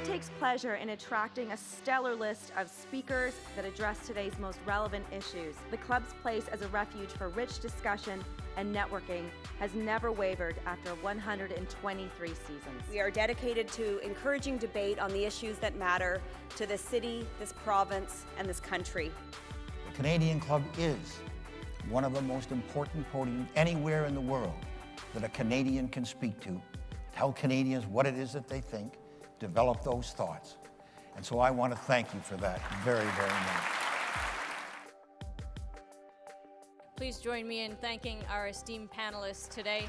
takes pleasure in attracting a stellar list of speakers that address today's most relevant issues. The club's place as a refuge for rich discussion and networking has never wavered after 123 seasons. We are dedicated to encouraging debate on the issues that matter to this city, this province, and this country. The Canadian Club is one of the most important podiums anywhere in the world that a Canadian can speak to, tell Canadians what it is that they think, develop those thoughts. And so I want to thank you for that very, very much. Please join me in thanking our esteemed panelists today.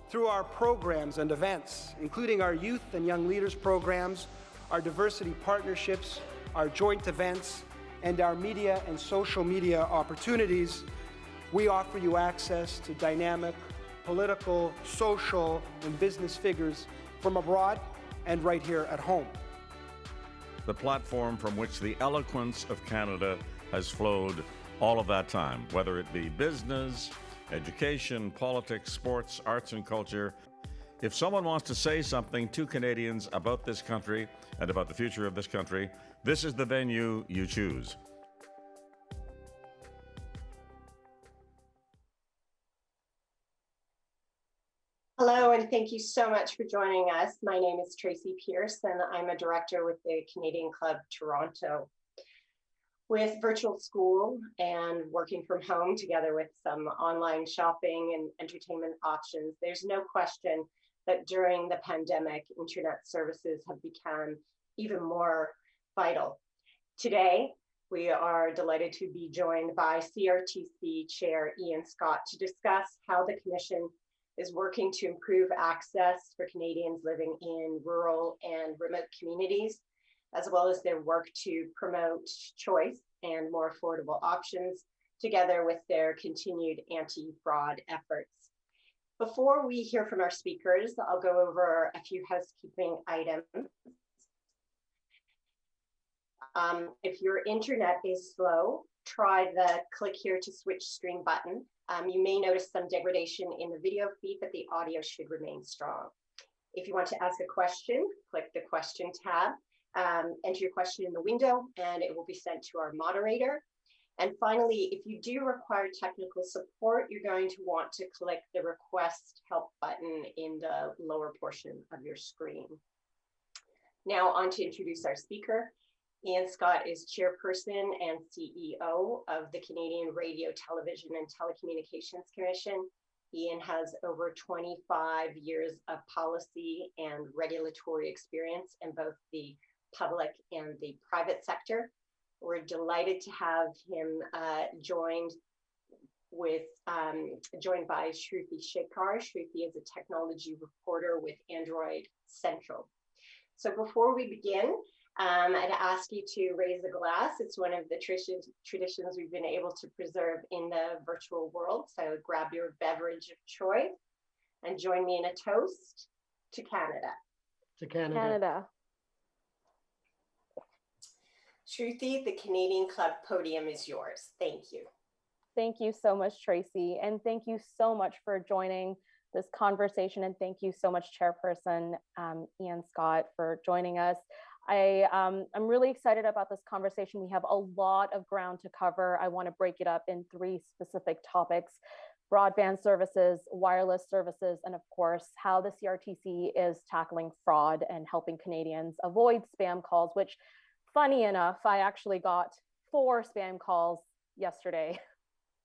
Through our programs and events, including our youth and young leaders programs, our diversity partnerships, our joint events, and our media and social media opportunities, we offer you access to dynamic political, social, and business figures from abroad and right here at home. The platform from which the eloquence of Canada has flowed all of that time, whether it be business, education, politics, sports, arts, and culture. If someone wants to say something to Canadians about this country and about the future of this country, this is the venue you choose. Hello, and thank you so much for joining us. My name is Tracy Pierce, and I'm a director with the Canadian Club Toronto. With virtual school and working from home together with some online shopping and entertainment options, there's no question that during the pandemic, internet services have become even more vital. Today, we are delighted to be joined by CRTC Chair Ian Scott to discuss how the Commission is working to improve access for Canadians living in rural and remote communities, as well as their work to promote choice and more affordable options, together with their continued anti-fraud efforts. Before we hear from our speakers, I'll go over a few housekeeping items. If your internet is slow, try the click here to switch screen button. You may notice some degradation in the video feed, but the audio should remain strong. If you want to ask a question, click the question tab, enter your question in the window, and it will be sent to our moderator. And finally, if you do require technical support, you're going to want to click the request help button in the lower portion of your screen. Now on to introduce our speaker. Ian Scott is Chairperson and CEO of the Canadian Radio, Television and Telecommunications Commission. Ian has over 25 years of policy and regulatory experience in both the public and the private sector. We're delighted to have him joined by Shruti Shekar. Shruti is a technology reporter with Android Central. So before we begin, I'd ask you to raise a glass. It's one of the traditions we've been able to preserve in the virtual world. So grab your beverage of choice and join me in a toast to Canada. To Canada. Canada. Shruti, the Canadian Club podium is yours. Thank you. Thank you so much, Tracy. And thank you so much for joining this conversation. And thank you so much, Chairperson Ian Scott, for joining us. I'm really excited about this conversation. We have a lot of ground to cover. I want to break it up in 3 specific topics: broadband services, wireless services, and of course, how the CRTC is tackling fraud and helping Canadians avoid spam calls, which, funny enough, I actually got 4 spam calls yesterday.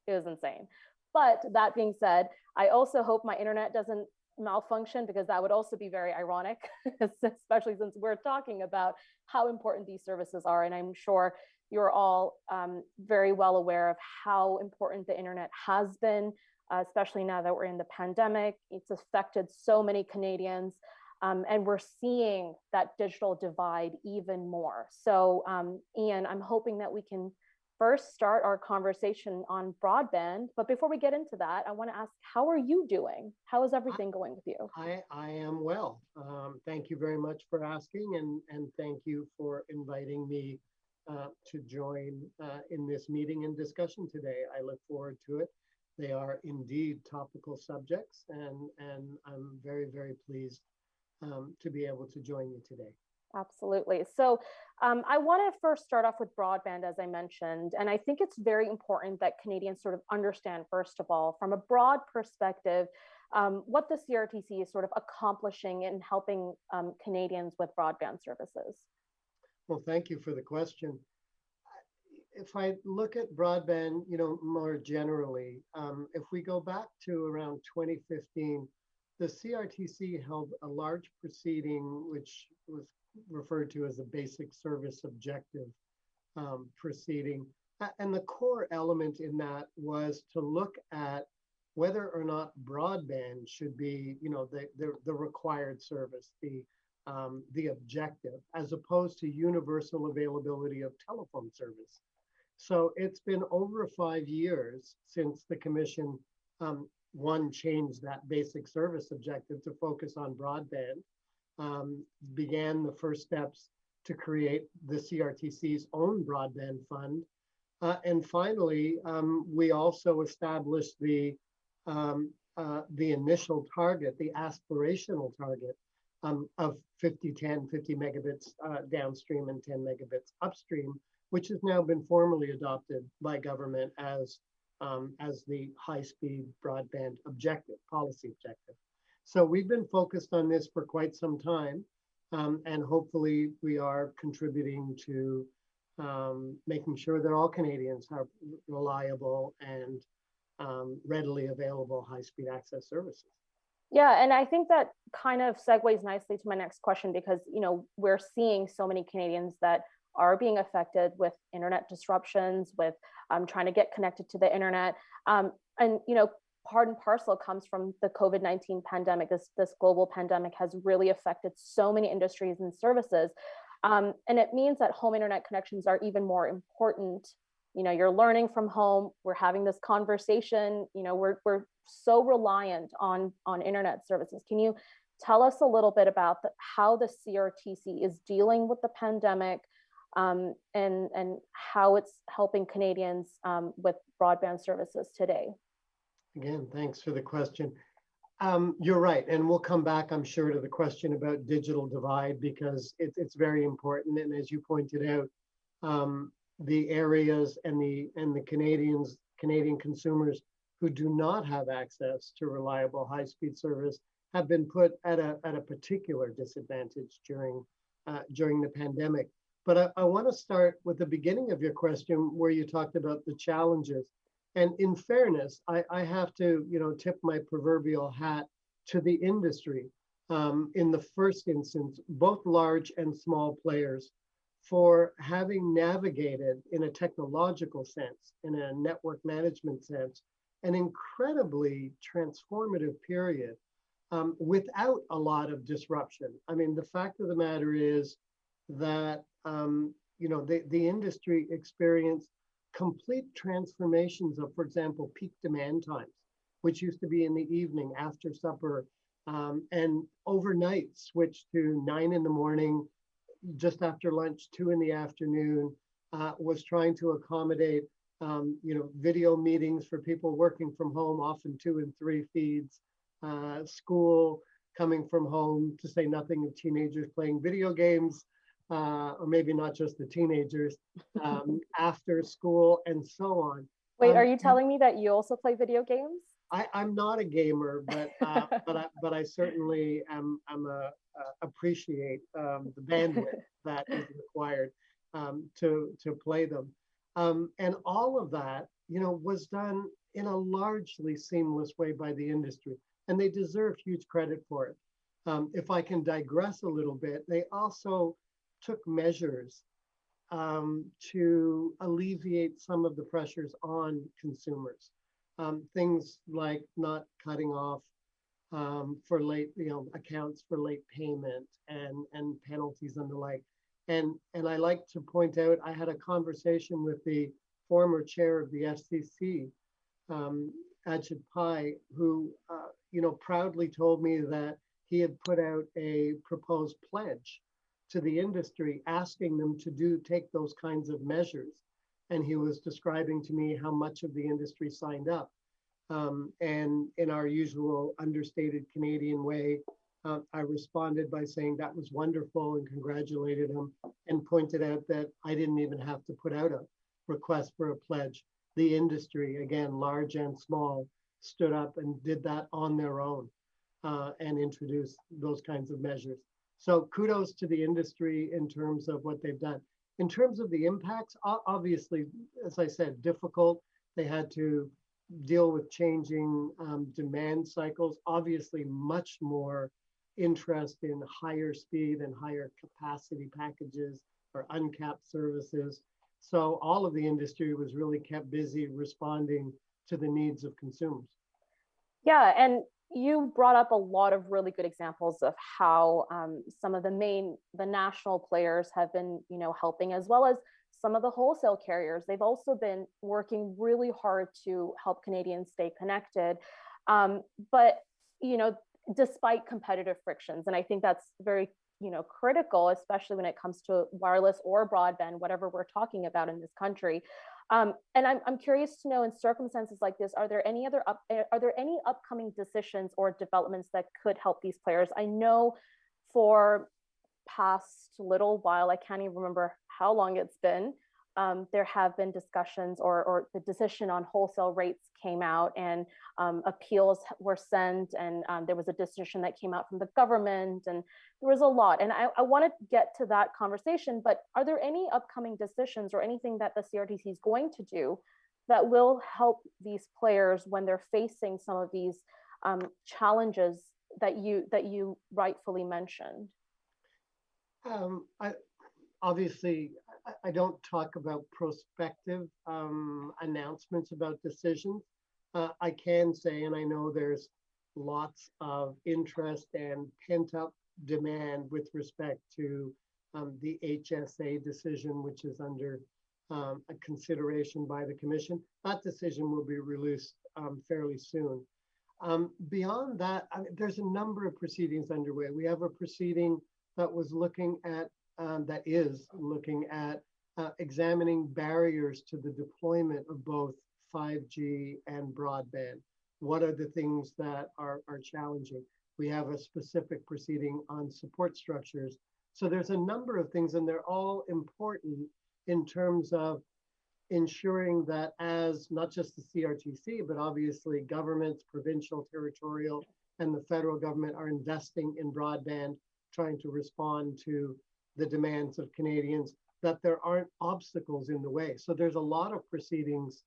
It was insane. But that being said, I also hope my internet doesn't malfunction, because that would also be very ironic, especially since we're talking about how important these services are. And I'm sure you're all very well aware of how important the internet has been, especially now that we're in the pandemic. It's affected so many Canadians, and we're seeing that digital divide even more. So Ian, I'm hoping that we can first start our conversation on broadband. But before we get into that, I want to ask, how are you doing? How is everything going with you? I am well. Thank you very much for asking, and thank you for inviting me to join in this meeting and discussion today. I look forward to it. They are indeed topical subjects, and I'm very, very pleased to be able to join you today. Absolutely. So I want to first start off with broadband, as I mentioned, and I think it's very important that Canadians sort of understand, first of all, from a broad perspective, what the CRTC is sort of accomplishing in helping Canadians with broadband services. Well, thank you for the question. If I look at broadband, more generally, if we go back to around 2015, the CRTC held a large proceeding, which was referred to as a basic service objective proceeding. And the core element in that was to look at whether or not broadband should be, the required service, the objective, as opposed to universal availability of telephone service. So it's been over 5 years since the commission, one, changed that basic service objective to focus on broadband, began the first steps to create the CRTC's own broadband fund. And finally, we also established the initial target, the aspirational target of 50 megabits downstream and 10 megabits upstream, which has now been formally adopted by government as the high-speed broadband policy objective. So we've been focused on this for quite some time, and hopefully we are contributing to making sure that all Canadians have reliable and readily available high-speed access services. Yeah, and I think that kind of segues nicely to my next question, because we're seeing so many Canadians that are being affected with internet disruptions, with trying to get connected to the internet, and part and parcel comes from the COVID-19 pandemic. This global pandemic has really affected so many industries and services. And it means that home internet connections are even more important. You're learning from home. We're having this conversation. We're so reliant on internet services. Can you tell us a little bit about how the CRTC is dealing with the pandemic, and how it's helping Canadians with broadband services today? Again, thanks for the question. You're right, and we'll come back, I'm sure, to the question about digital divide, because it's very important. And as you pointed out, the areas and the Canadian consumers who do not have access to reliable high-speed service have been put at a particular disadvantage during the pandemic. But I want to start with the beginning of your question, where you talked about the challenges. And in fairness, I have to, tip my proverbial hat to the industry. In the first instance, both large and small players, for having navigated in a technological sense, in a network management sense, an incredibly transformative period without a lot of disruption. I mean, the fact of the matter is that, the industry experienced complete transformations of, for example, peak demand times, which used to be in the evening after supper, and overnight switched to 9 in the morning, just after lunch, 2 in the afternoon, was trying to accommodate, video meetings for people working from home, often 2 and 3 feeds, school coming from home, to say nothing of teenagers playing video games, or maybe not just the teenagers, after school, and so on. Wait, are you telling me that you also play video games? I'm not a gamer, but I certainly appreciate the bandwidth that is required to play them, and all of that was done in a largely seamless way by the industry, and they deserve huge credit for it. If I can digress a little bit, they also took measures to alleviate some of the pressures on consumers. Things like not cutting off for late, accounts for late payment and penalties and the like. And I like to point out, I had a conversation with the former chair of the FCC, Ajit Pai, who proudly told me that he had put out a proposed pledge to the industry, asking them to take those kinds of measures. And he was describing to me how much of the industry signed up. And in our usual understated Canadian way, I responded by saying that was wonderful and congratulated him and pointed out that I didn't even have to put out a request for a pledge. The industry, again, large and small, stood up and did that on their own and introduced those kinds of measures. So kudos to the industry in terms of what they've done. In terms of the impacts, obviously, as I said, difficult. They had to deal with changing demand cycles, obviously much more interest in higher speed and higher capacity packages or uncapped services. So all of the industry was really kept busy responding to the needs of consumers. Yeah, and you brought up a lot of really good examples of how some of the national players have been, helping, as well as some of the wholesale carriers. They've also been working really hard to help Canadians stay connected. But, despite competitive frictions, and I think that's very, critical, especially when it comes to wireless or broadband, whatever we're talking about in this country. And I'm curious to know, in circumstances like this, are there any upcoming decisions or developments that could help these players? I know for past little while, I can't even remember how long it's been, there have been discussions, or the decision on wholesale rates came out, and appeals were sent, and there was a decision that came out from the government, and there was a lot. And I want to get to that conversation, but are there any upcoming decisions or anything that the CRTC is going to do that will help these players when they're facing some of these challenges that you rightfully mentioned? Obviously, I don't talk about prospective announcements about decisions. I can say, and I know there's lots of interest and pent-up demand with respect to the HSA decision, which is under a consideration by the Commission. That decision will be released fairly soon. Beyond that, there's a number of proceedings underway. We have a proceeding that was looking at that is looking at examining barriers to the deployment of both 5G and broadband. What are the things that are challenging? We have a specific proceeding on support structures. So there's a number of things, and they're all important in terms of ensuring that, as not just the CRTC, but obviously governments, provincial, territorial, and the federal government are investing in broadband, trying to respond to the demands of Canadians, that there aren't obstacles in the way. So there's a lot of proceedings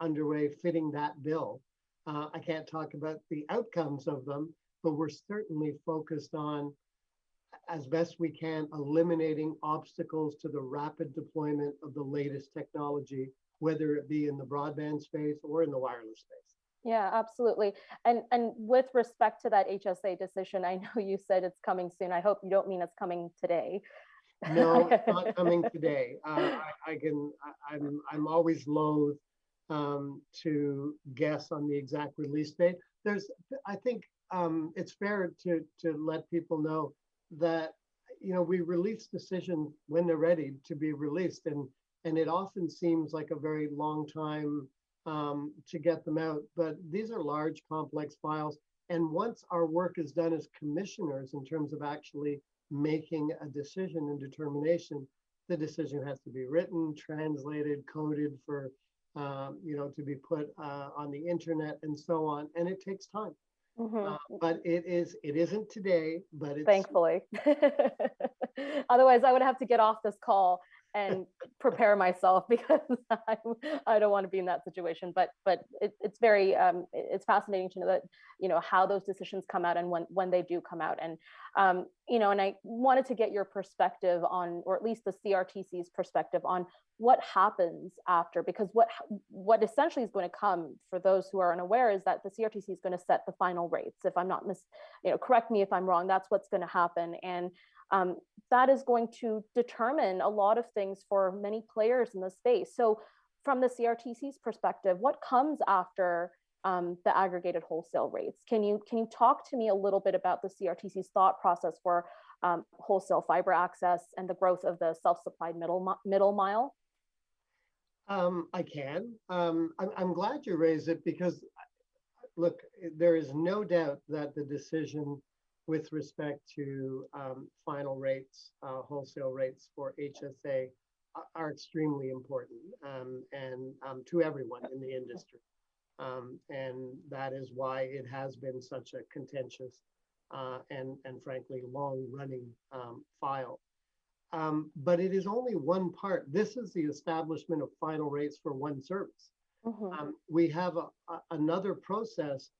underway fitting that bill. I can't talk about the outcomes of them, but we're certainly focused on, as best we can, eliminating obstacles to the rapid deployment of the latest technology, whether it be in the broadband space or in the wireless space. Yeah, absolutely. And with respect to that HSA decision, I know you said it's coming soon. I hope you don't mean it's coming today. No, it's not coming today. I'm always loath to guess on the exact release date. I think it's fair to let people know that we release decisions when they're ready to be released, and it often seems like a very long time to get them out. But these are large, complex files. And once our work is done as commissioners in terms of actually making a decision and determination, the decision has to be written, translated, coded for, to be put on the internet and so on. And it takes time. Mm-hmm. But it isn't today, but it's— Thankfully. Otherwise, I would have to get off this call and prepare myself, because I don't want to be in that situation. But it's very it's fascinating to know that how those decisions come out and when they do come out, and and I wanted to get your perspective on, or at least the CRTC's perspective on, what happens after, because what essentially is going to come, for those who are unaware, is that the CRTC is going to set the final rates. If I'm not correct me if I'm wrong, that's what's going to happen. And that is going to determine a lot of things for many players in the space. So from the CRTC's perspective, what comes after the aggregated wholesale rates? Can you talk to me a little bit about the CRTC's thought process for wholesale fiber access and the growth of the self-supplied middle mile? I can. I'm glad you raised it, because look, there is no doubt that the decision with respect to final rates, wholesale rates for HSA are extremely important and to everyone in the industry. And that is why it has been such a contentious and frankly long-running file. But it is only one part. This is the establishment of final rates for one service. We have another process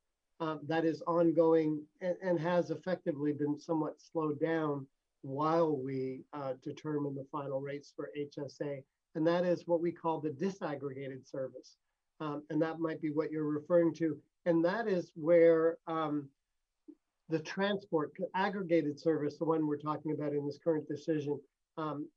that is ongoing and has effectively been somewhat slowed down while we determine the final rates for HSA, and that is what we call the disaggregated service. And that might be what you're referring to. And that is where the transport aggregated service, the one we're talking about in this current decision,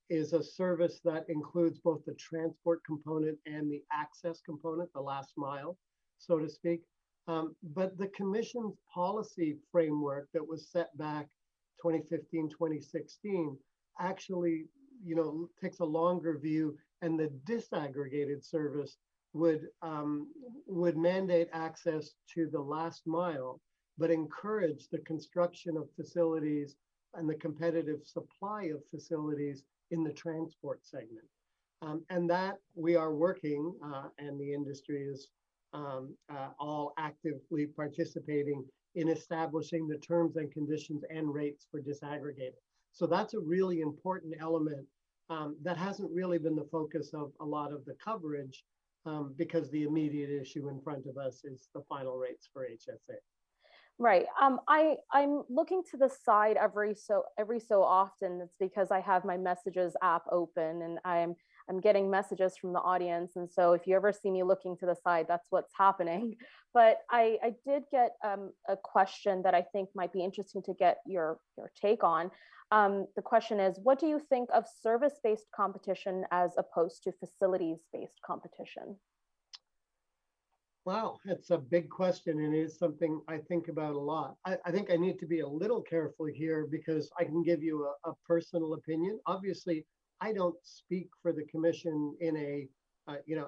is a service that includes both the transport component and the access component, the last mile, so to speak. But the Commission's policy framework that was set back 2015, 2016, actually, takes a longer view, and the disaggregated service would mandate access to the last mile, but encourage the construction of facilities and the competitive supply of facilities in the transport segment. And that we are working, and the industry is all actively participating in establishing the terms and conditions and rates for disaggregated. So that's a really important element that hasn't really been the focus of a lot of the coverage because the immediate issue in front of us is the final rates for HSA. Right. I'm looking to the side every so often. It's because I have my messages app open and I'm getting messages from the audience. And so if you ever see me looking to the side, that's what's happening. But I did get a question that I think might be interesting to get your take on. The question is, what do you think of service-based competition as opposed to facilities-based competition? Wow, it's a big question, and it is something I think about a lot. I think I need to be a little careful here because I can give you a personal opinion. Obviously, I don't speak for the Commission in a,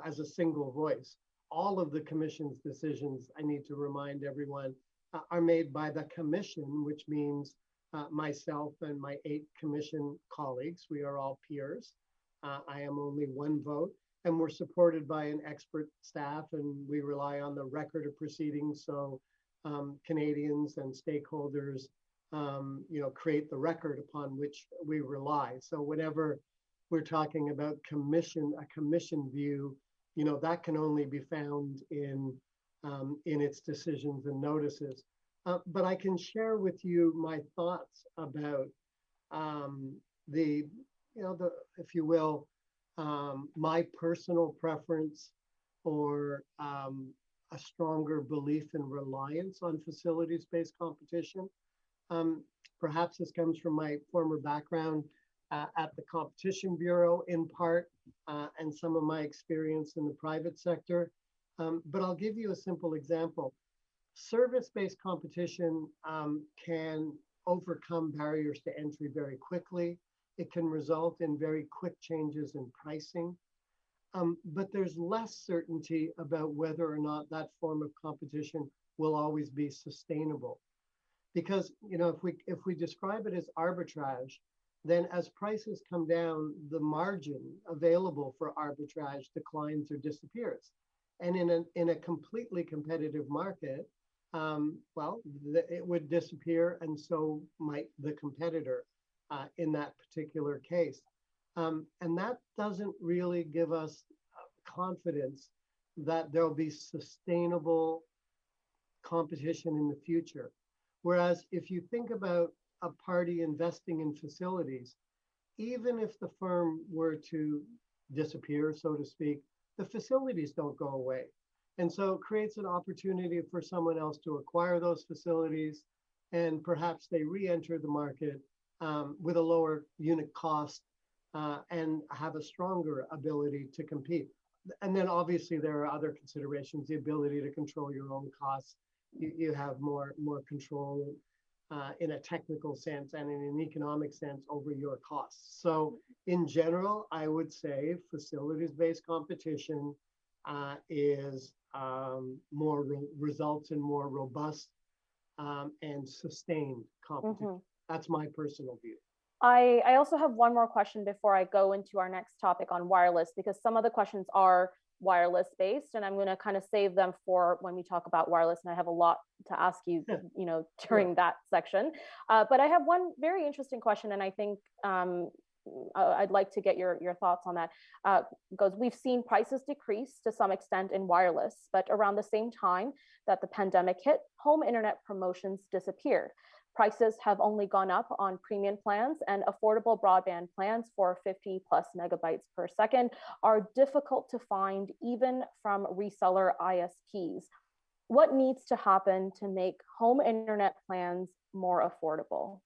as a single voice. All of the Commission's decisions, I need to remind everyone, are made by the Commission, which means myself and my 8 Commission colleagues. We are all peers. I am only one vote. And we're supported by an expert staff, and we rely on the record of proceedings. So Canadians and stakeholders, create the record upon which we rely. So whenever we're talking about a commission view, that can only be found in its decisions and notices. But I can share with you my thoughts about if you will, my personal preference or a stronger belief and reliance on facilities-based competition. Perhaps this comes from my former background at the Competition Bureau in part, and some of my experience in the private sector. But I'll give you a simple example. Service-based competition can overcome barriers to entry very quickly. It can result in very quick changes in pricing, but there's less certainty about whether or not that form of competition will always be sustainable. Because if we describe it as arbitrage, then as prices come down, the margin available for arbitrage declines or disappears. And in a completely competitive market, it would disappear, and so might the competitor. In that particular case. And that doesn't really give us confidence that there'll be sustainable competition in the future. Whereas if you think about a party investing in facilities, even if the firm were to disappear, so to speak, the facilities don't go away. And so it creates an opportunity for someone else to acquire those facilities, and perhaps they re-enter the market with a lower unit cost and have a stronger ability to compete. And then obviously there are other considerations, the ability to control your own costs. You have more control in a technical sense and in an economic sense over your costs. So in general, I would say facilities-based competition is results in more robust and sustained competition. That's my personal view. I also have one more question before I go into our next topic on wireless, because some of the questions are wireless based, and I'm going to kind of save them for when we talk about wireless, and I have a lot to ask you, during that section. But I have one very interesting question, and I think I'd like to get your thoughts on that. Goes, we've seen prices decrease to some extent in wireless, but around the same time that the pandemic hit, home internet promotions disappeared. Prices have only gone up on premium plans, and affordable broadband plans for 50 plus megabytes per second are difficult to find even from reseller ISPs. What needs to happen to make home internet plans more affordable?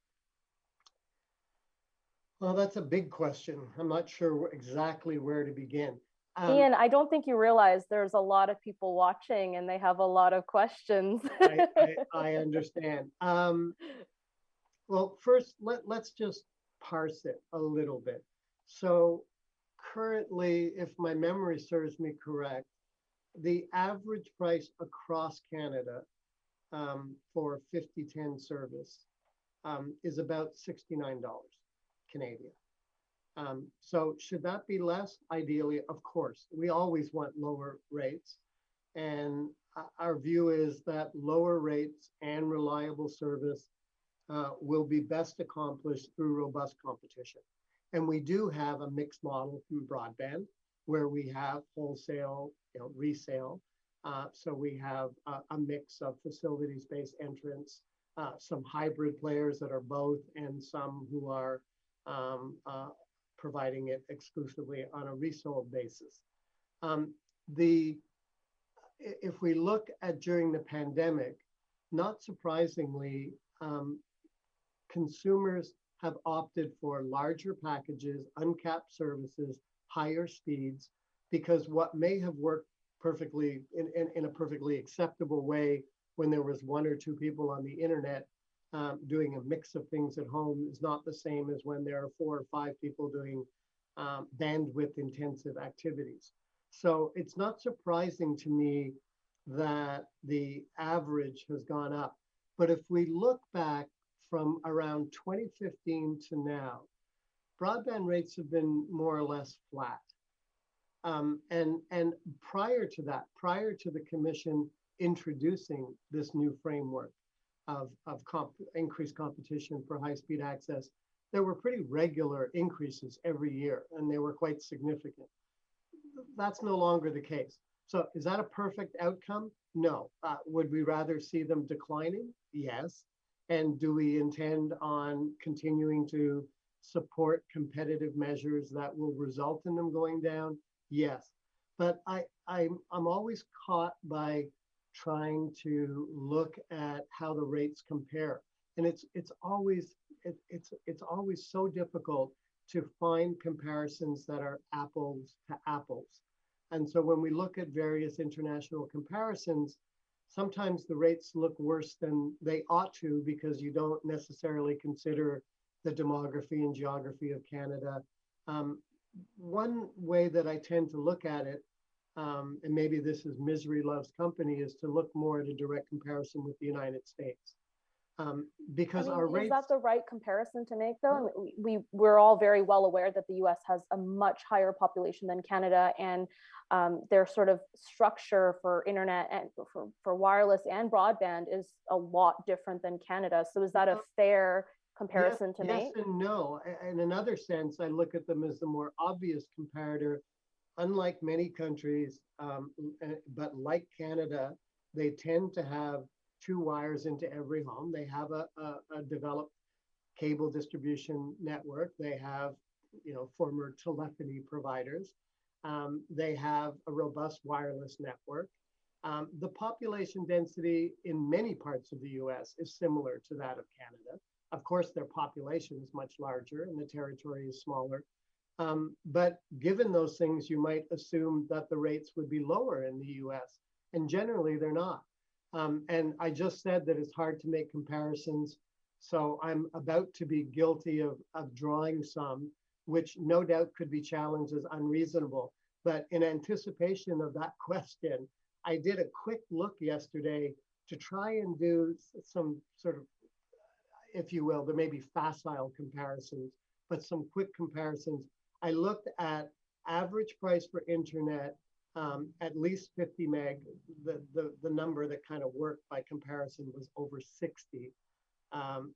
Well, that's a big question. I'm not sure exactly where to begin. Ian, I don't think you realize there's a lot of people watching and they have a lot of questions. I understand. Well, first, let's just parse it a little bit. So currently, if my memory serves me correct, the average price across Canada for 5010 service is about $69 Canadian. So should that be less? Ideally, of course. We always want lower rates. And our view is that lower rates and reliable service will be best accomplished through robust competition. And we do have a mixed model from broadband where we have wholesale, resale. So we have a mix of facilities-based entrants, some hybrid players that are both, and some who are providing it exclusively on a resold basis. If we look at during the pandemic, not surprisingly, consumers have opted for larger packages, uncapped services, higher speeds, because what may have worked perfectly in a perfectly acceptable way when there was one or two people on the internet doing a mix of things at home is not the same as when there are 4 or 5 people doing bandwidth intensive activities. So it's not surprising to me that the average has gone up. But if we look back from around 2015 to now, broadband rates have been more or less flat. And prior to that, prior to the commission introducing this new framework of increased competition for high-speed access, there were pretty regular increases every year, and they were quite significant. That's no longer the case. So is that a perfect outcome? No. Would we rather see them declining? Yes. And do we intend on continuing to support competitive measures that will result in them going down? Yes. But I'm always caught by trying to look at how the rates compare. And it's always so difficult to find comparisons that are apples to apples. And so when we look at various international comparisons, sometimes the rates look worse than they ought to because you don't necessarily consider the demography and geography of Canada. One way that I tend to look at it, and maybe this is misery loves company, is to look more at a direct comparison with the United States. Because our rates— Is that the right comparison to make, though? I mean, we're all very well aware that the US has a much higher population than Canada, and their sort of structure for internet and for wireless and broadband is a lot different than Canada. So is that a fair comparison to make? Yes and no. In another sense, I look at them as the more obvious comparator. Unlike many countries, but like Canada, they tend to have 2 wires into every home. They have a developed cable distribution network. They have, former telephony providers. They have a robust wireless network. The population density in many parts of the US is similar to that of Canada. Of course, their population is much larger and the territory is smaller. But given those things, you might assume that the rates would be lower in the US, and generally they're not. And I just said that it's hard to make comparisons. So I'm about to be guilty of drawing some, which no doubt could be challenged as unreasonable. But in anticipation of that question, I did a quick look yesterday to try and do some sort of, if you will, there may be facile comparisons, but some quick comparisons. I looked at average price for internet, at least 50 meg. The number that kind of worked by comparison was over 60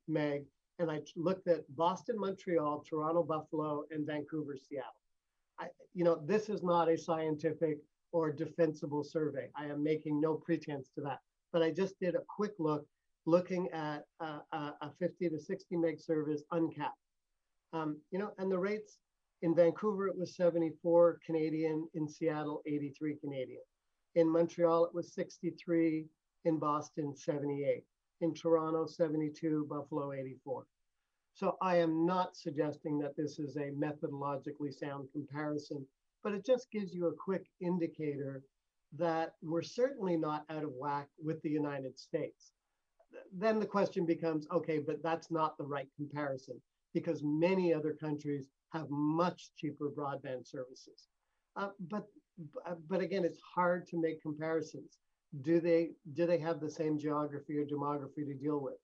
meg. And I looked at Boston, Montreal, Toronto, Buffalo, and Vancouver, Seattle. This is not a scientific or defensible survey. I am making no pretense to that. But I just did a quick looking at a 50 to 60 meg service uncapped. And the rates in Vancouver, it was 74 Canadian, in Seattle, 83 Canadian. In Montreal, it was 63, in Boston, 78. In Toronto, 72, Buffalo, 84. So I am not suggesting that this is a methodologically sound comparison, but it just gives you a quick indicator that we're certainly not out of whack with the United States. Then the question becomes, okay, but that's not the right comparison because many other countries have much cheaper broadband services. But again, it's hard to make comparisons. Do they have the same geography or demography to deal with?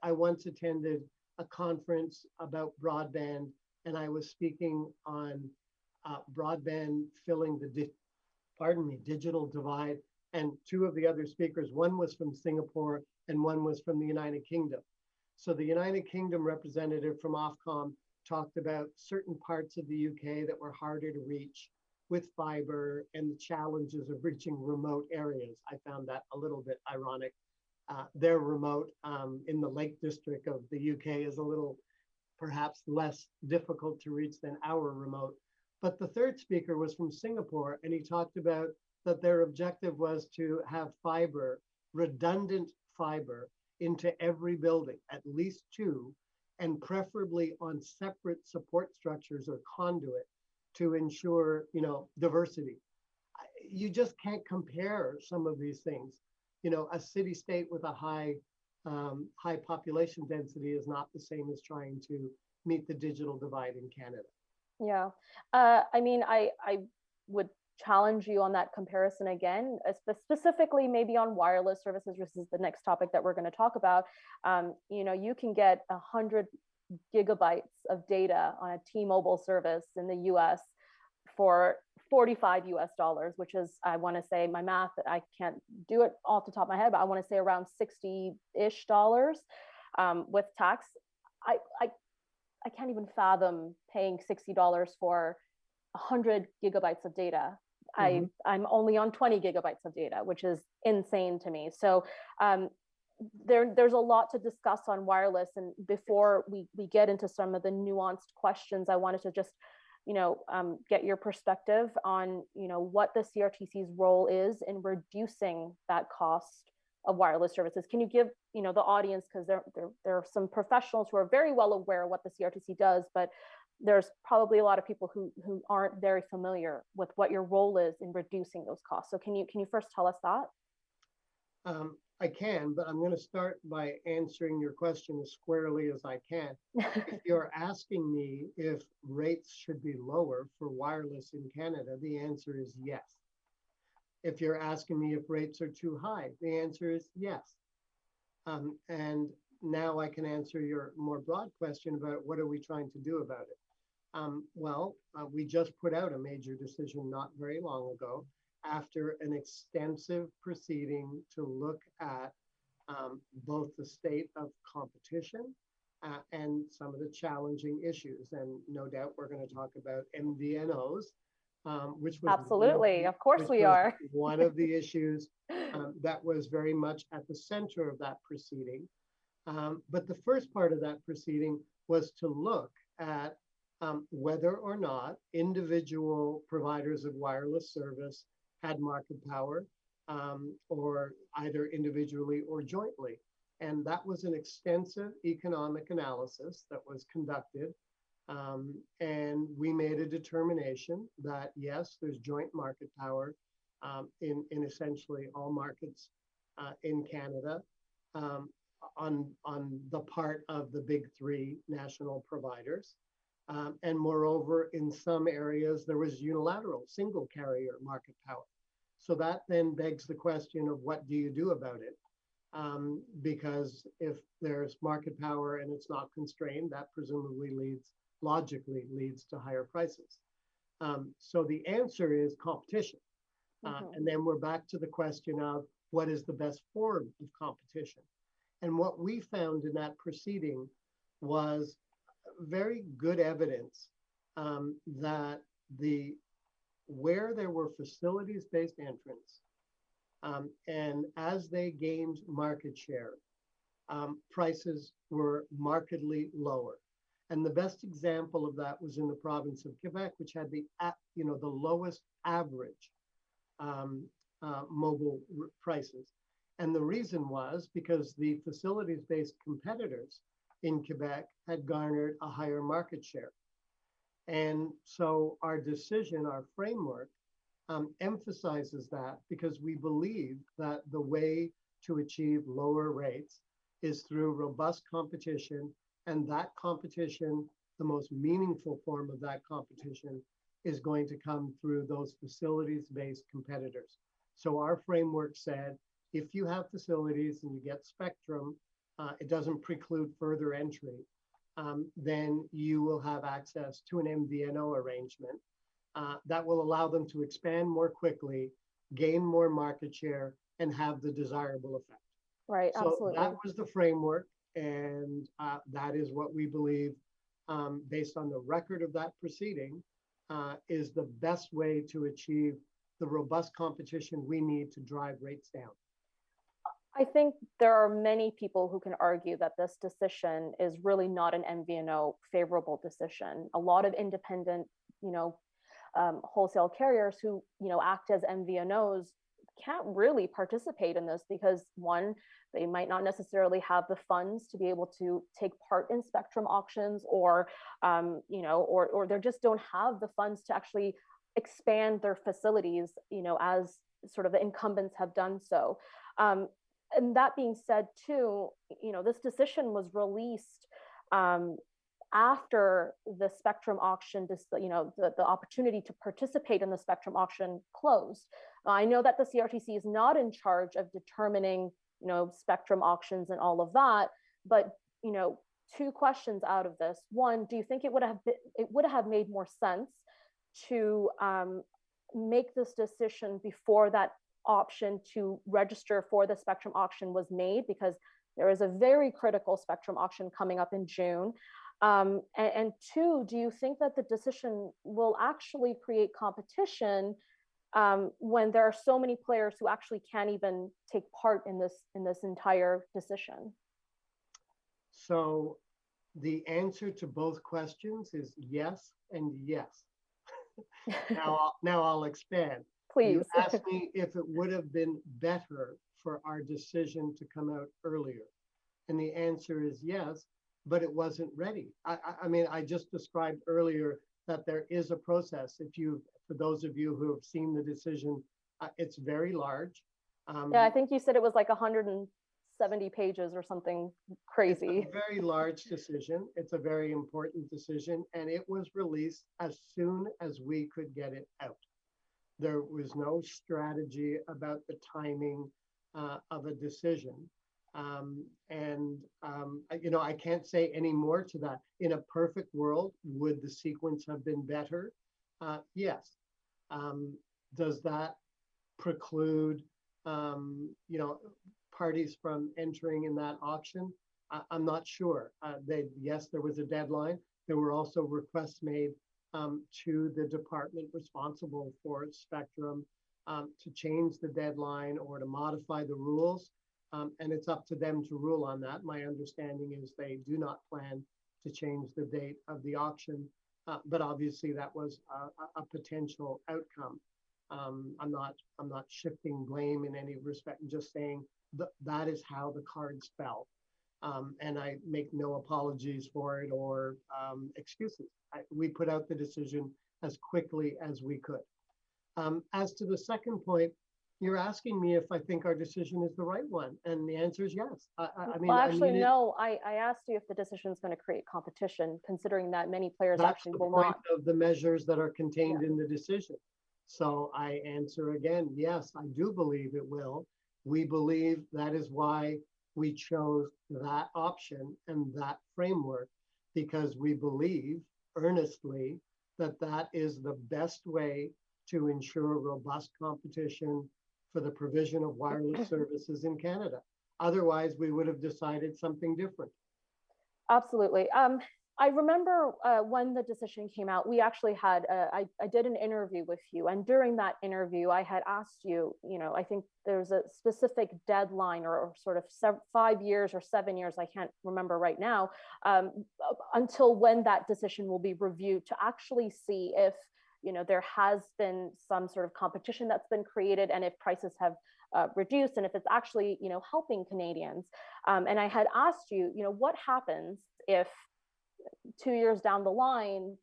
I once attended a conference about broadband, and I was speaking on broadband filling the digital divide. And two of the other speakers, one was from Singapore and one was from the United Kingdom. So the United Kingdom representative from Ofcom talked about certain parts of the UK that were harder to reach with fiber and the challenges of reaching remote areas. I found that a little bit ironic. Their remote in the Lake District of the UK is a little perhaps less difficult to reach than our remote. But the third speaker was from Singapore, and he talked about that their objective was to have fiber, redundant fiber, into every building, at least two, and preferably on separate support structures or conduit to ensure, diversity. You just can't compare some of these things. A city state with a high population density is not the same as trying to meet the digital divide in Canada. Yeah, I would challenge you on that comparison again, specifically maybe on wireless services, which is the next topic that we're going to talk about. You can get 100 gigabytes of data on a T-Mobile service in the US for $45 US, which is, I want to say, my math, I can't do it off the top of my head, but I want to say around $60-ish with tax. I can't even fathom paying $60 for 100 gigabytes of data. Mm-hmm. I'm only on 20 gigabytes of data, which is insane to me. So there's a lot to discuss on wireless. And before we get into some of the nuanced questions, I wanted to just get your perspective on what the CRTC's role is in reducing that cost of wireless services. Can you give the audience, because there are some professionals who are very well aware of what the CRTC does, but there's probably a lot of people who aren't very familiar with what your role is in reducing those costs. So can you first tell us that? I can, but I'm going to start by answering your question as squarely as I can. If you're asking me if rates should be lower for wireless in Canada, the answer is yes. If you're asking me if rates are too high, the answer is yes. And now I can answer your more broad question about what are we trying to do about it. We just put out a major decision not very long ago after an extensive proceeding to look at both the state of competition and some of the challenging issues. And no doubt we're going to talk about MVNOs, which was absolutely, of course we are. One of the issues that was very much at the center of that proceeding. But the first part of that proceeding was to look at whether or not individual providers of wireless service had market power, or either individually or jointly. And that was an extensive economic analysis that was conducted. And we made a determination that, yes, there's joint market power in essentially all markets in Canada on the part of the big three national providers. And moreover, in some areas, there was unilateral single carrier market power. So that then begs the question of what do you do about it? because if there's market power and it's not constrained, that presumably logically leads to higher prices. So the answer is competition. And then we're back to the question of what is the best form of competition? And what we found in that proceeding was very good evidence that where there were facilities-based entrants, and as they gained market share, prices were markedly lower. And the best example of that was in the province of Quebec, which had the lowest average mobile prices. And the reason was because the facilities-based competitors in Quebec had garnered a higher market share. And so our decision, our framework, emphasizes that because we believe that the way to achieve lower rates is through robust competition, and that competition, the most meaningful form of that competition, is going to come through those facilities-based competitors. So our framework said, if you have facilities and you get spectrum, it doesn't preclude further entry, then you will have access to an MVNO arrangement that will allow them to expand more quickly, gain more market share, and have the desirable effect. Right, so absolutely. That was the framework, and that is what we believe, based on the record of that proceeding, is the best way to achieve the robust competition we need to drive rates down. I think there are many people who can argue that this decision is really not an MVNO favorable decision. A lot of independent, wholesale carriers who, act as MVNOs can't really participate in this because, one, they might not necessarily have the funds to be able to take part in spectrum auctions, or they just don't have the funds to actually expand their facilities, as sort of the incumbents have done so. And that being said, too, this decision was released after the spectrum auction, the opportunity to participate in the spectrum auction closed. I know that the CRTC is not in charge of determining, spectrum auctions and all of that, but, two questions out of this. One, do you think it would have made more sense to make this decision before that option to register for the spectrum auction was made, because there is a very critical spectrum auction coming up in June? And two, do you think that the decision will actually create competition when there are so many players who actually can't even take part in this entire decision? So the answer to both questions is yes and yes. Now I'll expand. Please. You asked me if it would have been better for our decision to come out earlier. And the answer is yes, but it wasn't ready. I just described earlier that there is a process. For those of you who have seen the decision, it's very large. Yeah, I think you said it was like 170 pages or something crazy. It's a very large decision. It's a very important decision, and it was released as soon as we could get it out. There was no strategy about the timing of a decision. I can't say any more to that. In a perfect world, would the sequence have been better? Yes. Does that preclude, parties from entering in that auction? I'm not sure. Yes, there was a deadline. There were also requests made to the department responsible for spectrum to change the deadline or to modify the rules. And it's up to them to rule on that. My understanding is they do not plan to change the date of the auction, but obviously that was a potential outcome. I'm not shifting blame in any respect. I'm just saying that is how the cards fell. And I make no apologies for it or excuses. We put out the decision as quickly as we could. As to the second point, you're asking me if I think our decision is the right one, and the answer is yes. No. I asked you if the decision is going to create competition, considering that many players actually will not. That's the point of the measures that are contained in the decision. So I answer again, yes, I do believe it will. We believe that is why we chose that option and that framework, because we believe earnestly that that is the best way to ensure robust competition for the provision of wireless services in Canada. Otherwise, we would have decided something different. Absolutely. I remember when the decision came out, we actually had, I did an interview with you. And during that interview, I had asked you, I think there's a specific deadline or sort of 5 years or 7 years, I can't remember right now, until when that decision will be reviewed to actually see if, there has been some sort of competition that's been created and if prices have reduced and if it's actually, helping Canadians. And I had asked you, what happens if 2 years down the line,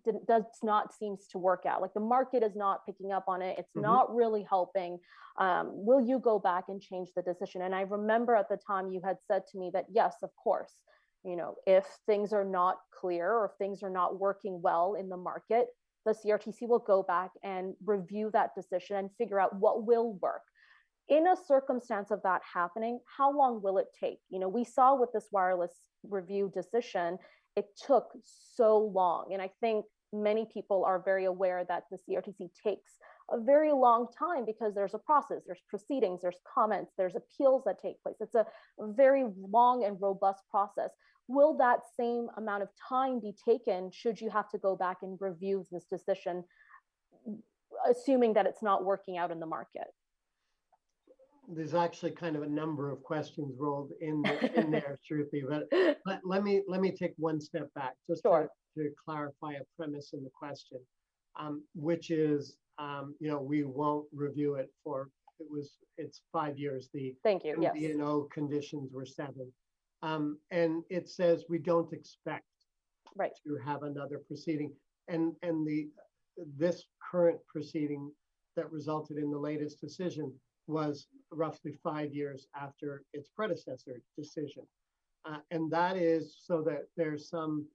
it does not seems to work out. Like the market is not picking up on it. It's not really helping. Will you go back and change the decision? And I remember at the time you had said to me that, yes, of course, if things are not clear or if things are not working well in the market, the CRTC will go back and review that decision and figure out what will work. In a circumstance of that happening, how long will it take? We saw with this wireless review decision, it took so long. And I think many people are very aware that the CRTC takes a very long time because there's a process, there's proceedings, there's comments, there's appeals that take place. It's a very long and robust process. Will that same amount of time be taken should you have to go back and review this decision, assuming that it's not working out in the market? There's actually kind of a number of questions rolled in there, Shruti, but let me take one step back just to clarify a premise in the question, which is, we won't review it for, it's 5 years. The MVNO conditions were 7. And it says we don't expect to have another proceeding. And this current proceeding that resulted in the latest decision was roughly 5 years after its predecessor decision. And that is so that there's some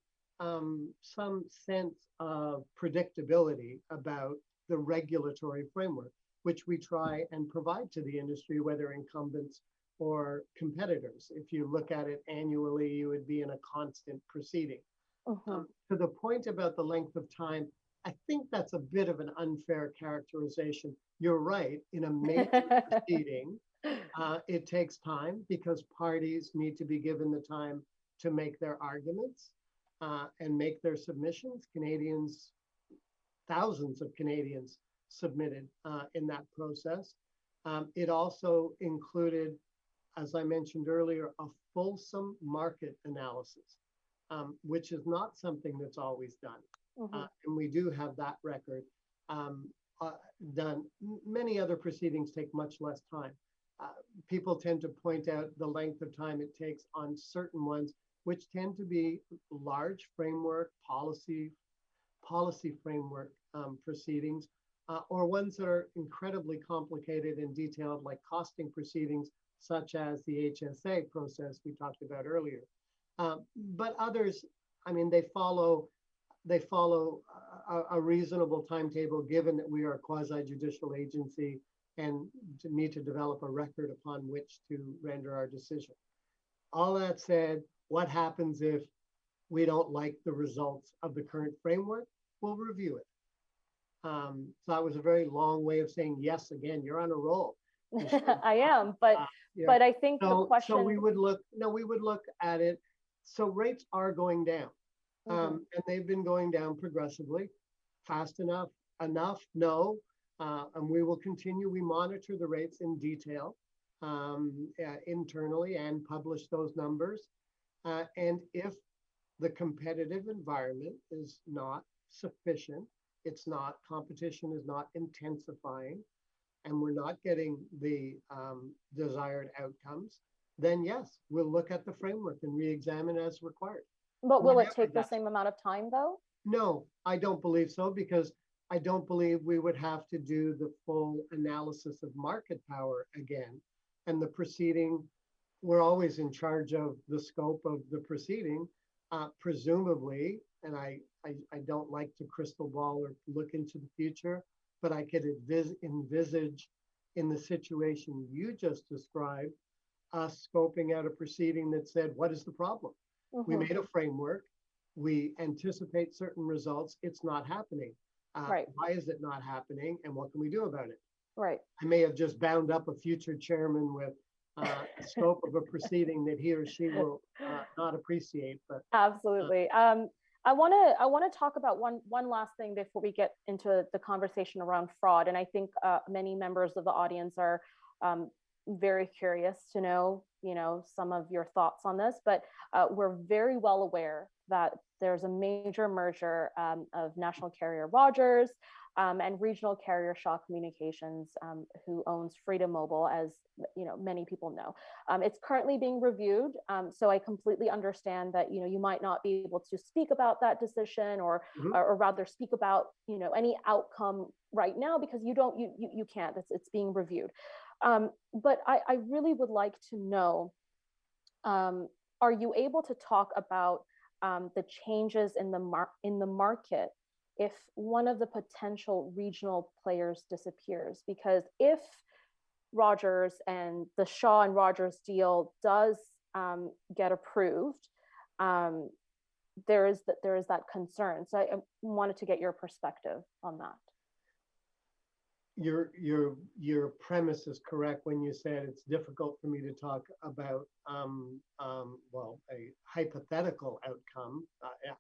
sense of predictability about the regulatory framework, which we try and provide to the industry, whether incumbents or competitors. If you look at it annually, you would be in a constant proceeding. To the point about the length of time, I think that's a bit of an unfair characterization. You're right, in a major proceeding, it takes time because parties need to be given the time to make their arguments and make their submissions. Canadians, thousands of Canadians submitted in that process. It also included, as I mentioned earlier, a fulsome market analysis, which is not something that's always done. And we do have that record done. Many other proceedings take much less time. People tend to point out the length of time it takes on certain ones, which tend to be large framework, policy framework proceedings, or ones that are incredibly complicated and detailed, like costing proceedings, such as the HSA process we talked about earlier. But others, I mean, they follow a reasonable timetable, given that we are a quasi-judicial agency and need to develop a record upon which to render our decision. All that said, what happens if we don't like the results of the current framework? We'll review it. So that was a very long way of saying, yes, again, you're on a roll. I am, but I think the question. So we would look at it. So rates are going down. And they've been going down progressively. Fast enough? No. And we will continue. We monitor the rates in detail internally and publish those numbers. And if the competitive environment is not sufficient, competition is not intensifying, and we're not getting the desired outcomes, then yes, we'll look at the framework and re-examine as required. But will it take the same amount of time, though? No, I don't believe so, because I don't believe we would have to do the full analysis of market power again. And the proceeding, we're always in charge of the scope of the proceeding, presumably, and I don't like to crystal ball or look into the future, but I could envisage in the situation you just described, us scoping out a proceeding that said, what is the problem? We made a framework. We anticipate certain results. It's not happening. Right. Why is it not happening? And what can we do about it? Right. I may have just bound up a future chairman with a scope of a proceeding that he or she will not appreciate. But absolutely. I want to talk about one last thing before we get into the conversation around fraud. And I think many members of the audience are very curious to know, some of your thoughts on this. But we're very well aware that there's a major merger of national carrier Rogers and regional carrier Shaw Communications, who owns Freedom Mobile, as many people know. It's currently being reviewed, so I completely understand that you might not be able to speak about that decision, or rather speak about any outcome right now, because you can't. It's being reviewed. But I really would like to know: are you able to talk about the changes in the market if one of the potential regional players disappears? Because if Rogers and the Shaw and Rogers deal does get approved, there is that concern. So I wanted to get your perspective on that. Your premise is correct when you said it's difficult for me to talk about a hypothetical outcome,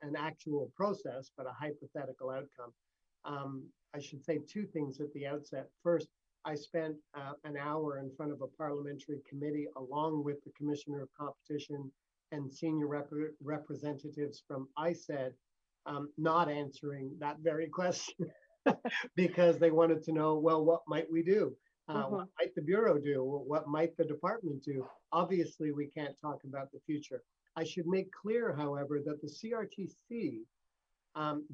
an actual process, but a hypothetical outcome. I should say two things at the outset. First, I spent an hour in front of a parliamentary committee along with the Commissioner of Competition and senior representatives from ISED, not answering that very question. Because they wanted to know, well, what might we do? What might the Bureau do? What might the department do? Obviously, we can't talk about the future. I should make clear, however, that the CRTC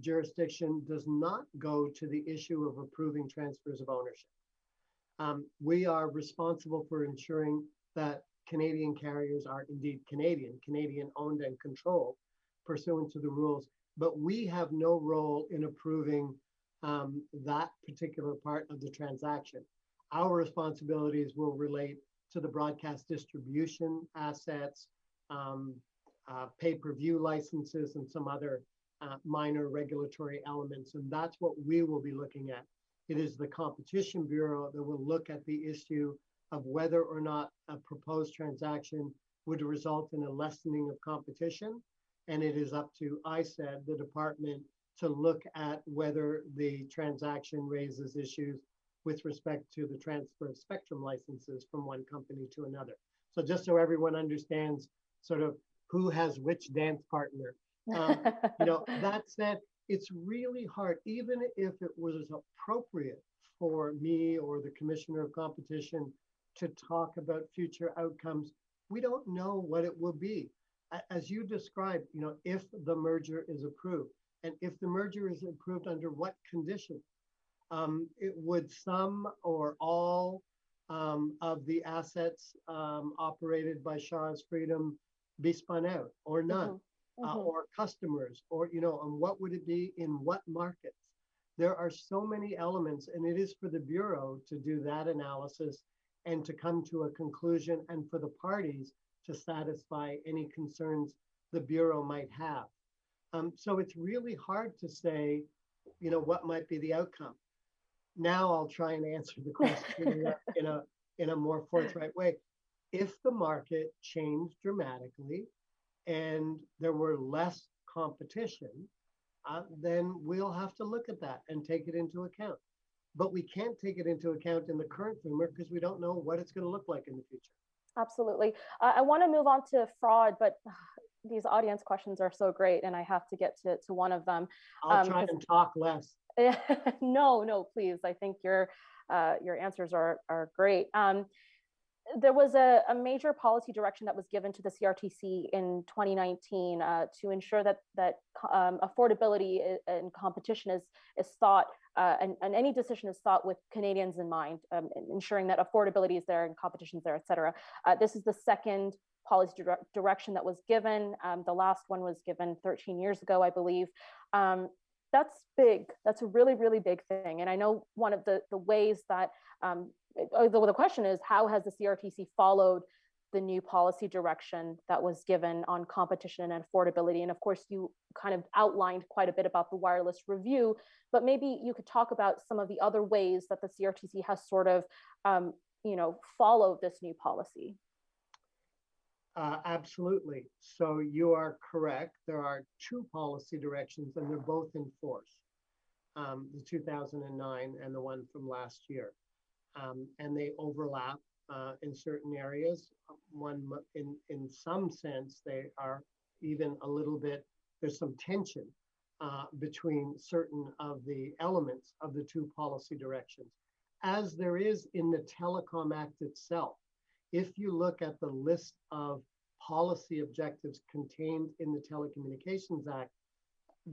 jurisdiction does not go to the issue of approving transfers of ownership. We are responsible for ensuring that Canadian carriers are indeed Canadian owned and controlled pursuant to the rules, but we have no role in approving that particular part of the transaction. Our responsibilities will relate to the broadcast distribution assets, pay-per-view licenses, and some other minor regulatory elements. And that's what we will be looking at. It is the Competition Bureau that will look at the issue of whether or not a proposed transaction would result in a lessening of competition. And it is up to ISED, the department, to look at whether the transaction raises issues with respect to the transfer of spectrum licenses from one company to another. So just so everyone understands sort of who has which dance partner. That said, it's really hard, even if it was appropriate for me or the Commissioner of Competition to talk about future outcomes, we don't know what it will be. As you described, if the merger is approved, and if the merger is approved under what conditions, it would some or all of the assets operated by Shaw's Freedom be spun out, or none, or customers, or, and what would it be in what markets? There are so many elements, and it is for the Bureau to do that analysis and to come to a conclusion, and for the parties to satisfy any concerns the Bureau might have. So it's really hard to say, what might be the outcome. Now I'll try and answer the question in a more forthright way. If the market changed dramatically and there were less competition, then we'll have to look at that and take it into account. But we can't take it into account in the current framework because we don't know what it's going to look like in the future. Absolutely. I want to move on to fraud, but these audience questions are so great, and I have to get to one of them. I'll try and talk less. No, please. I think your answers are great. There was a major policy direction that was given to the CRTC in 2019 to ensure that affordability and competition is thought, and any decision is thought with Canadians in mind, ensuring that affordability is there and competition is there, et cetera. This is the second policy direction that was given. The last one was given 13 years ago, I believe. That's big. That's a really, really big thing. And I know one of the ways that the question is, how has the CRTC followed the new policy direction that was given on competition and affordability? And of course, you kind of outlined quite a bit about the wireless review, but maybe you could talk about some of the other ways that the CRTC has sort of, followed this new policy. Absolutely. So you are correct. There are two policy directions, and they're both in force. The 2009 and the one from last year. And they overlap in certain areas. One, in some sense, they are even a little bit, there's some tension between certain of the elements of the two policy directions, as there is in the Telecom Act itself. If you look at the list of policy objectives contained in the Telecommunications Act,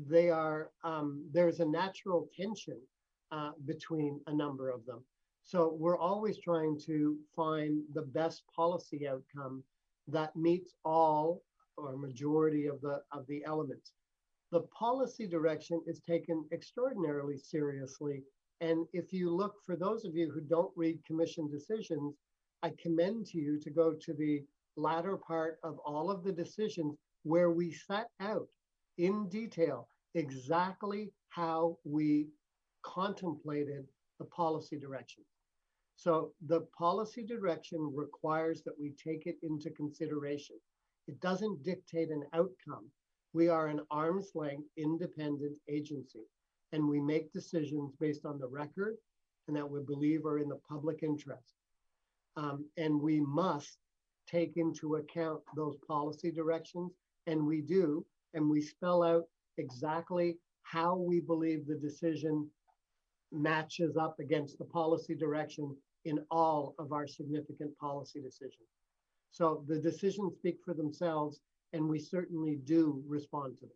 they are, there's a natural tension between a number of them. So we're always trying to find the best policy outcome that meets all or majority of the elements. The policy direction is taken extraordinarily seriously. And if you look, for those of you who don't read commission decisions, I commend to you to go to the latter part of all of the decisions where we set out in detail exactly how we contemplated the policy direction. So the policy direction requires that we take it into consideration. It doesn't dictate an outcome. We are an arm's length independent agency, and we make decisions based on the record and that we believe are in the public interest. And we must take into account those policy directions, and we do, and we spell out exactly how we believe the decision matches up against the policy direction in all of our significant policy decisions. So the decisions speak for themselves, and we certainly do respond to them.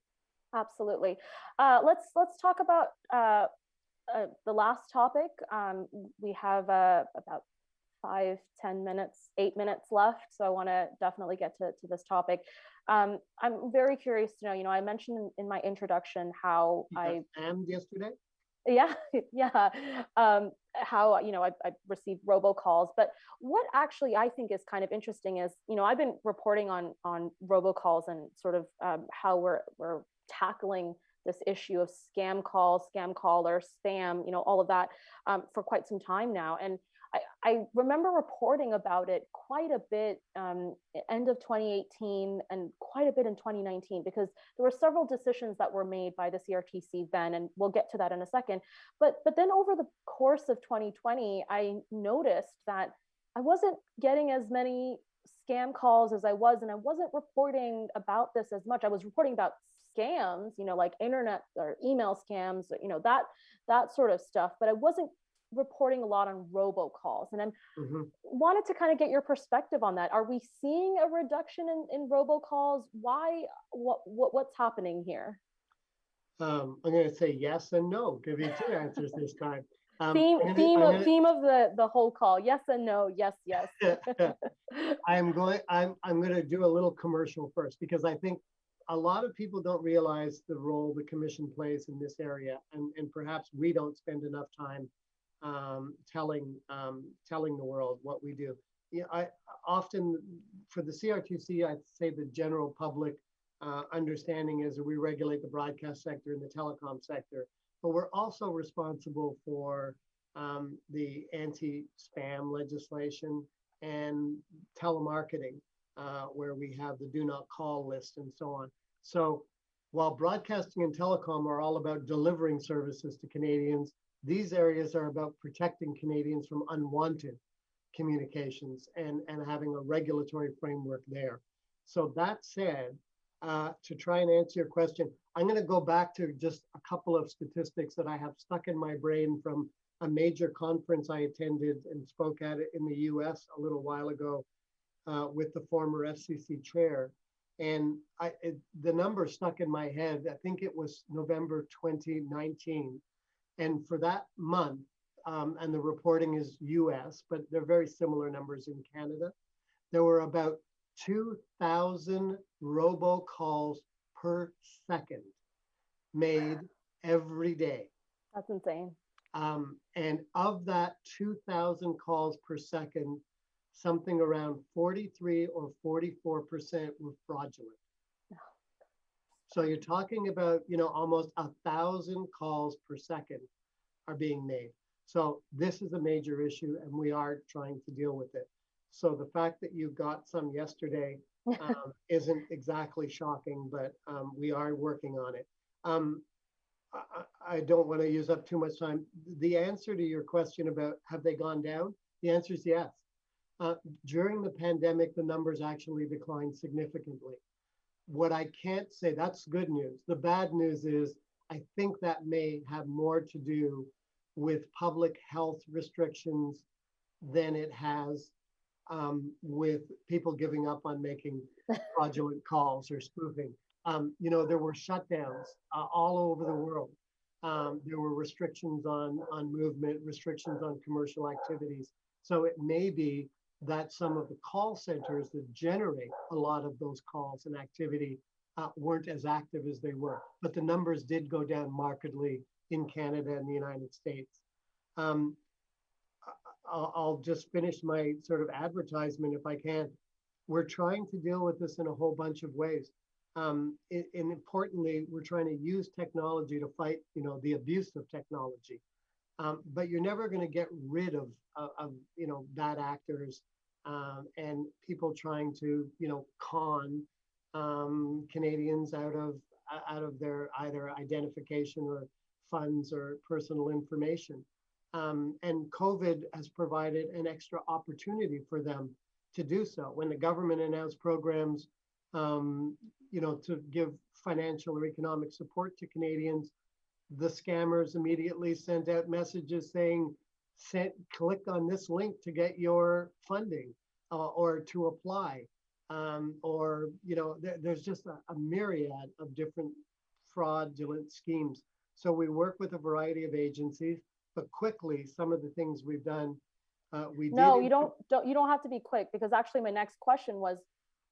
Absolutely. Let's talk about the last topic. We have about 5, 10 minutes, 8 minutes left. So I want to definitely get to this topic. I'm very curious to know, I mentioned in my introduction how And yesterday? Yeah. How, I received robocalls, but what actually I think is kind of interesting is, I've been reporting on robocalls and sort of how we're tackling this issue of scam calls, scam caller, spam, all of that for quite some time now. And I remember reporting about it quite a bit end of 2018 and quite a bit in 2019, because there were several decisions that were made by the CRTC then, and we'll get to that in a second. But then over the course of 2020, I noticed that I wasn't getting as many scam calls as I was, and I wasn't reporting about this as much. I was reporting about scams, like internet or email scams, that sort of stuff, but I wasn't reporting a lot on robocalls. And I wanted to kind of get your perspective on that. Are we seeing a reduction in robocalls? Why? What's happening here? I'm going to say yes and no. Give you two answers this time. Theme of the whole call: yes and no. Yes. I'm going to do a little commercial first, because I think a lot of people don't realize the role the commission plays in this area, and perhaps we don't spend enough time telling the world what we do. I often, for the CRTC, I'd say the general public understanding is that we regulate the broadcast sector and the telecom sector, but we're also responsible for the anti-spam legislation and telemarketing, where we have the do not call list and so on. So while broadcasting and telecom are all about delivering services to Canadians, these areas are about protecting Canadians from unwanted communications and having a regulatory framework there. So that said, to try and answer your question, I'm going to go back to just a couple of statistics that I have stuck in my brain from a major conference I attended and spoke at it in the US a little while ago with the former FCC chair. And the number stuck in my head. I think it was November 2019. And for that month, and the reporting is US, but they're very similar numbers in Canada, there were about 2,000 robocalls per second made every day. That's insane. And of that 2,000 calls per second, something around 43 or 44% were fraudulent. So you're talking about, almost 1,000 calls per second are being made. So this is a major issue, and we are trying to deal with it. So the fact that you got some yesterday isn't exactly shocking, but we are working on it. I don't want to use up too much time. The answer to your question about have they gone down? The answer is yes. During the pandemic, the numbers actually declined significantly. What I can't say, that's good news. The bad news is I think that may have more to do with public health restrictions than it has with people giving up on making fraudulent calls or spoofing. There were shutdowns all over the world. There were restrictions on movement, restrictions on commercial activities. So it may be that some of the call centers that generate a lot of those calls and activity weren't as active as they were. But the numbers did go down markedly in Canada and the United States. I'll just finish my sort of advertisement if I can. We're trying to deal with this in a whole bunch of ways. And importantly, we're trying to use technology to fight, the abuse of technology. But you're never going to get rid of bad actors and people trying to, con Canadians out of their either identification or funds or personal information. And COVID has provided an extra opportunity for them to do so. When the government announced programs, to give financial or economic support to Canadians, the scammers immediately sent out messages saying, click on this link to get your funding or to apply. There's just a myriad of different fraudulent schemes. So we work with a variety of agencies, but quickly, some of the things we've done, you don't have to be quick, because actually my next question was,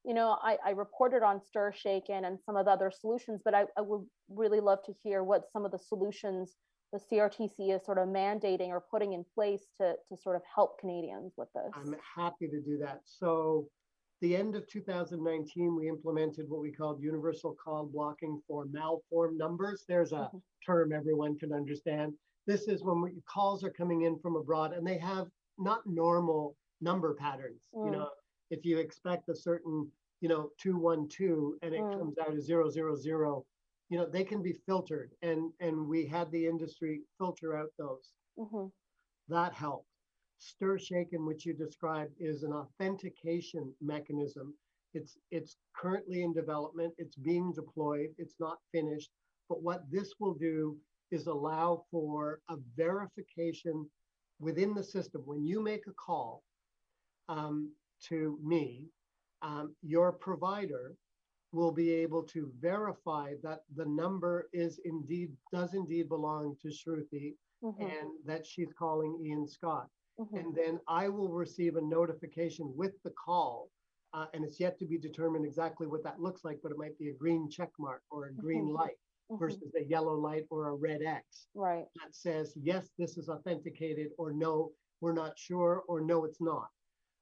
I reported on Stir Shaken and some of the other solutions, but I would really love to hear what some of the solutions the CRTC is sort of mandating or putting in place to sort of help Canadians with this. I'm happy to do that. So the end of 2019, we implemented what we called universal call blocking for malform numbers. There's a term everyone can understand. This is when calls are coming in from abroad and they have not normal number patterns. If you expect a certain, 212 and it comes out as 000, they can be filtered. And we had the industry filter out those. That helped. Stir Shaken, which you described, is an authentication mechanism. It's currently in development. It's being deployed. It's not finished. But what this will do is allow for a verification within the system. When you make a call to me, your provider will be able to verify that the number does indeed belong to Shruti and that she's calling Ian Scott. And then I will receive a notification with the call, and it's yet to be determined exactly what that looks like, but it might be a green check mark or a green light versus a yellow light or a red X. Right. That says, yes, this is authenticated, or no, we're not sure, or no, it's not.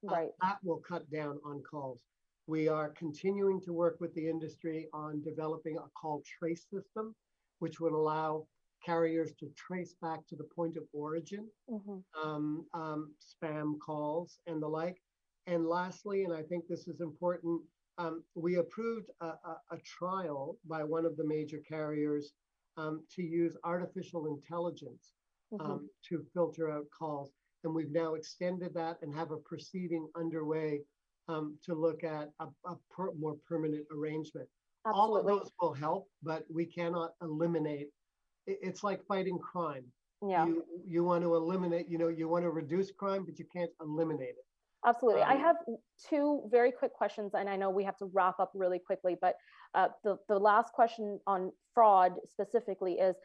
Right. That will cut down on calls. We are continuing to work with the industry on developing a call trace system, which would allow carriers to trace back to the point of origin, spam calls and the like. And lastly, and I think this is important, we approved a trial by one of the major carriers to use artificial intelligence to filter out calls. And we've now extended that and have a proceeding underway to look at a more permanent arrangement. Absolutely. All of those will help, but we cannot eliminate. It's like fighting crime. Yeah. You want to eliminate, you want to reduce crime, but you can't eliminate it. Absolutely. I have two very quick questions, and I know we have to wrap up really quickly, but the last question on fraud specifically is,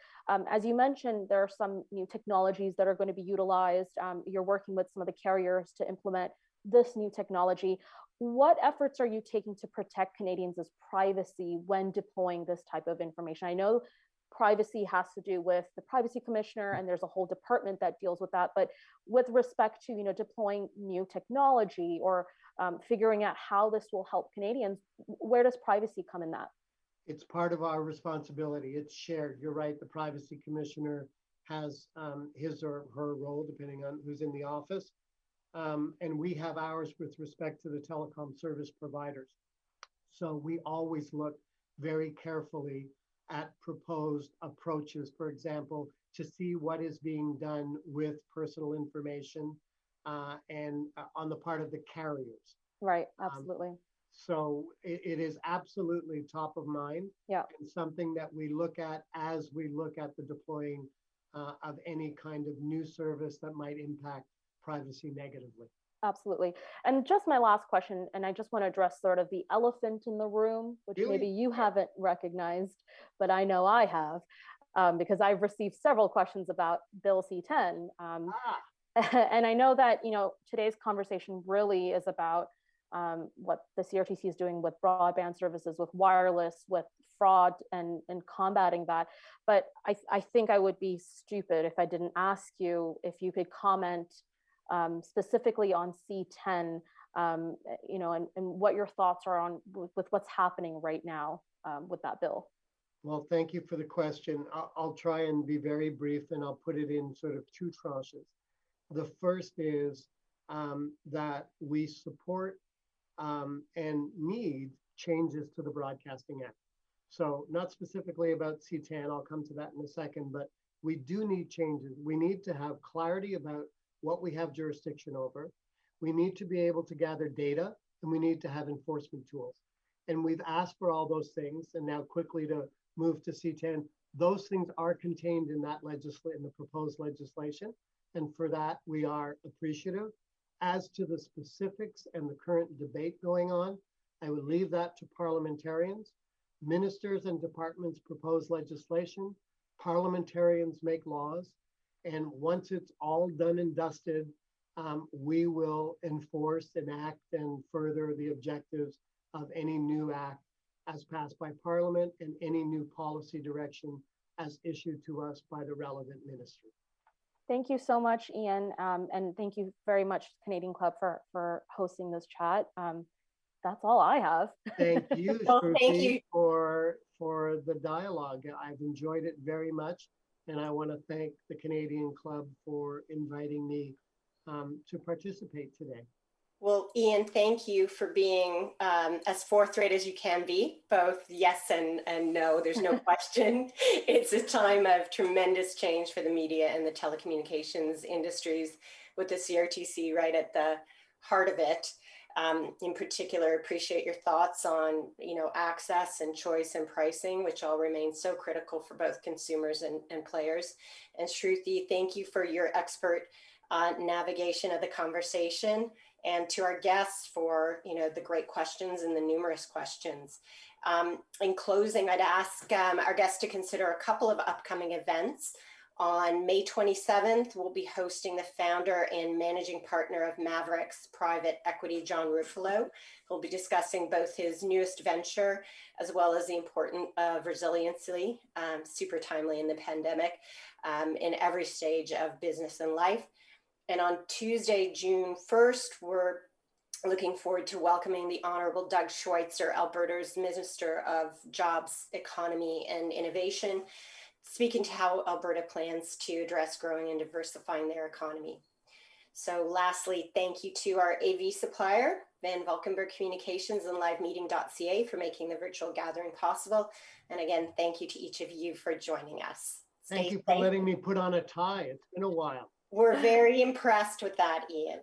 as you mentioned, there are some new technologies that are going to be utilized. You're working with some of the carriers to implement this new technology. What efforts are you taking to protect Canadians' privacy when deploying this type of information? I know privacy has to do with the privacy commissioner, and there's a whole department that deals with that. But with respect to, deploying new technology or figuring out how this will help Canadians, where does privacy come in that? It's part of our responsibility. It's shared. You're right. The privacy commissioner has his or her role, depending on who's in the office. And we have ours with respect to the telecom service providers. So we always look very carefully at proposed approaches, for example, to see what is being done with personal information and on the part of the carriers. Right, absolutely. So it is absolutely top of mind, yeah, and something that we look at as we look at the deploying of any kind of new service that might impact privacy negatively. Absolutely. And just my last question, and I just want to address sort of the elephant in the room, which maybe you haven't recognized, but I know I have, because I've received several questions about Bill C-10. And I know that, today's conversation really is about what the CRTC is doing with broadband services, with wireless, with fraud, and combating that. But I think I would be stupid if I didn't ask you if you could comment specifically on C-10, and what your thoughts are on with what's happening right now with that bill. Well, thank you for the question. I'll try and be very brief, and I'll put it in sort of two tranches. The first is that we support and need changes to the Broadcasting Act. So not specifically about C-10, I'll come to that in a second, but we do need changes. We need to have clarity about what we have jurisdiction over. We need to be able to gather data, and we need to have enforcement tools. And we've asked for all those things, and now quickly to move to C-10, those things are contained in that in the proposed legislation. And for that, we are appreciative. As to the specifics and the current debate going on, I would leave that to parliamentarians. Ministers and departments propose legislation. Parliamentarians make laws. And once it's all done and dusted, we will enforce, enact, and further the objectives of any new act as passed by Parliament and any new policy direction as issued to us by the relevant ministry. Thank you so much, Ian. And thank you very much, Canadian Club, for hosting this chat. That's all I have. Thank you, Well, Shruti, thank you for the dialogue. I've enjoyed it very much. And I want to thank the Canadian Club for inviting me to participate today. Well, Ian, thank you for being as forthright as you can be, both yes and no. There's no question. It's a time of tremendous change for the media and the telecommunications industries, with the CRTC right at the heart of it. In particular, appreciate your thoughts on access and choice and pricing, which all remain so critical for both consumers and players. And Shruti, thank you for your expert navigation of the conversation, and to our guests for the great questions and the numerous questions. In closing, I'd ask our guests to consider a couple of upcoming events. On May 27th, we'll be hosting the founder and managing partner of Mavericks Private Equity, John Ruffalo. He'll be discussing both his newest venture as well as the importance of resiliency, super timely in the pandemic, in every stage of business and life. And on Tuesday, June 1st, we're looking forward to welcoming the Honorable Doug Schweitzer, Alberta's Minister of Jobs, Economy and Innovation, speaking to how Alberta plans to address growing and diversifying their economy. So lastly, thank you to our AV supplier, Van Valkenburg Communications and LiveMeeting.ca, for making the virtual gathering possible. And again, thank you to each of you for joining us. Thank you for letting me put on a tie. It's been a while. We're very impressed with that, Ian.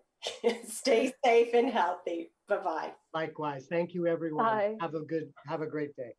Stay safe and healthy. Bye-bye. Likewise. Thank you, everyone. Bye. Have a great day.